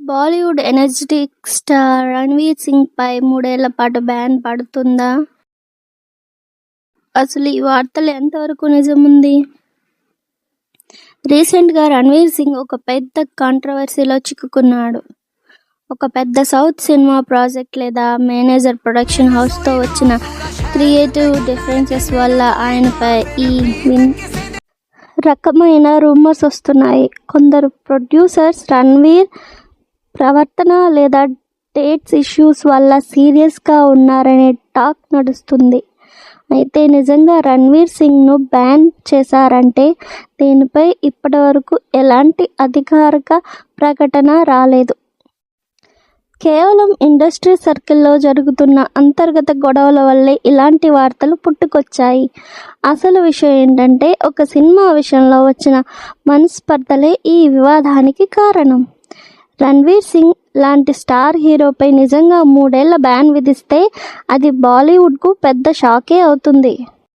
Bollywood energetic star Ranveer Singh పై 3 ఏళ్ల పాటు ban పడుతుందా? అసలు ఈ వార్తలో ఎంతవరకు నిజముంది? రీసెంట్ గా రణ్వీర్ సింగ్ ఒక పెద్ద కాంట్రవర్సీలో చిక్కుకున్నాడు. ఒక పెద్ద సౌత్ సినిమా ప్రాజెక్ట్ లేదా మేనేజర్ ప్రొడక్షన్ హౌస్ తో వచ్చిన క్రియేటివ్ డిఫరెన్సెస్ వల్ల ఆయనపై ఈ రకమైన రూమర్స్ వస్తున్నాయి. కొందరు ప్రొడ్యూసర్స్ రణ్వీర్ ప్రవర్తన లేదా డేట్స్ ఇష్యూస్ వల్ల సీరియస్ గా ఉన్నారనే టాక్ నడుస్తుంది. అయితే నిజంగా రణ్వీర్ సింగ్ ను బ్యాన్ చేశారంటే దీనిపై ఇప్పటివరకు ఎలాంటి అధికారిక ప్రకటన రాలేదు. కేవలం ఇండస్ట్రీ సర్కిల్లో జరుగుతున్న అంతర్గత గొడవల వల్లే ఇలాంటి వార్తలు పుట్టుకొచ్చాయి. అసలు విషయం ఏంటంటే ఒక సినిమా విషయంలో వచ్చిన మనస్పర్ధలే ఈ వివాదానికి కారణం. రణ్వీర్ సింగ్ లాంటి స్టార్ హీరోపై నిజంగా 3 ఏళ్ల బ్యాన్ విధిస్తే అది బాలీవుడ్ కు పెద్ద షాకే అవుతుంది.